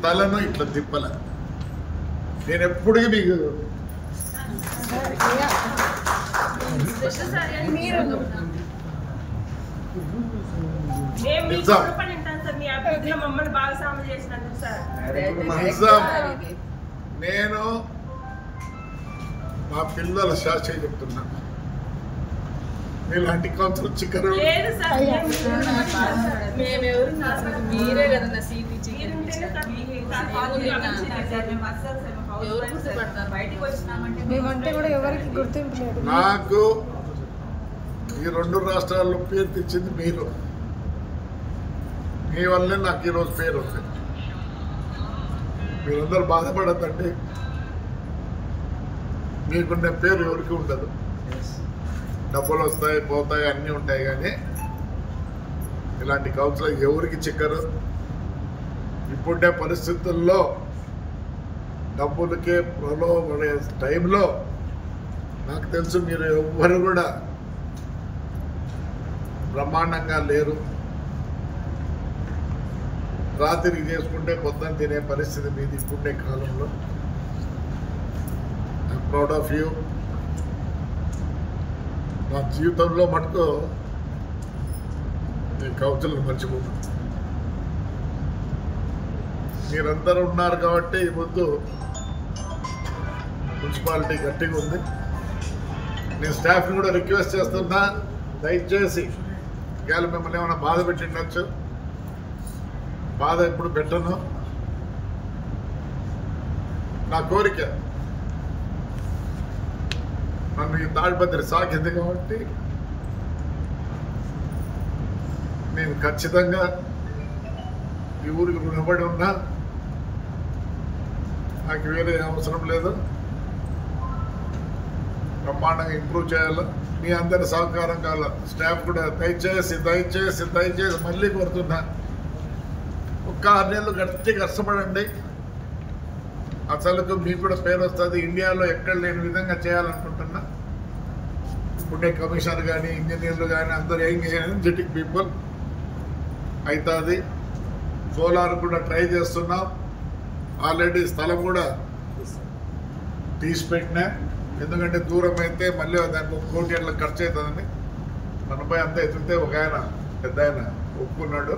తలను ఇట్లా తిప్పల. నేను ఎప్పటికీ మీకు నేను మా పిల్లల శాస్త్రి చెప్తున్నా, మీలాంటి కౌన్సిల్ చిక్కరు మీరే కదా సీట్ ఇచ్చి మేమంటే కూడా ఎవరికి గుర్తింపు లేదు. నాకు ఈ 2 రాష్ట్రాల్లో పేరు తెచ్చింది మీరు. మీ వల్లే నాకు ఈరోజు పేరు ఉంది. మీరందరూ బాధపడద్దండి, మీకున్న పేరు ఎవరికి ఉండదు. డబ్బులు వస్తాయి పోతాయి అన్నీ ఉంటాయి, కానీ ఇలాంటి కౌన్సిలర్ ఎవరికి చిక్కరు. ఇప్పుడే పరిస్థితుల్లో డబ్బులకే ప్రలోభపడే టైంలో నాకు తెలుసు మీరు ఎవ్వరు కూడా బ్రహ్మాండంగా లేరు. రాత్రికి చేసుకుంటే పొద్దున తినే పరిస్థితి మీది ఇప్పుడే కాలంలో. I'm proud of you. నా జీవితంలో మటుకు ఈ కౌన్సిలర్ మర్చిపోతాను. మీరందరూ ఉన్నారు కాబట్టి ఈ ముందు మున్సిపాలిటీ గట్టిగా ఉంది. నేను స్టాఫ్ని కూడా రిక్వెస్ట్ చేస్తున్నా, దయచేసి ఇవాళ మిమ్మల్ని ఏమైనా బాధ పెట్టిండొచ్చు. బాధ ఎప్పుడు పెట్టను. నా కోరిక, నన్ను ఈ తాడిపత్రి సాకింది కాబట్టి నేను ఖచ్చితంగా ఈ ఊరికి రుణపడి ఉన్నా. నాకు వేరే అవసరం లేదు. బ్రహ్మాండంగా ఇంప్రూవ్ చేయాలి. మీ అందరి సహకారం కావాలి. స్టాఫ్ కూడా దయచేసి దయచేసి దయచేసి మళ్ళీ కోరుతున్నా, ఒక 6 నెలలు గట్టి కష్టపడండి. అసలుకు మీకు కూడా పేరు వస్తుంది. ఇండియాలో ఎక్కడ లేని విధంగా చేయాలనుకుంటున్నా. ఇప్పుడే కమిషనర్ కానీ ఇంజనీర్లు కానీ అందరూ ఎనర్జెటిక్ పీపుల్ అవుతుంది. సోలార్ కూడా ట్రై చేస్తున్నాం. ఆల్రెడీ స్థలం కూడా తీసి పెట్టినా. ఎందుకంటే దూరం అయితే మళ్ళీ దానికి 1 కోటి అట్లా ఖర్చు అవుతుందని. మనపై అంతా ఎత్తితే ఒక ఆయన పెద్ద ఆయన ఒప్పుకున్నాడు.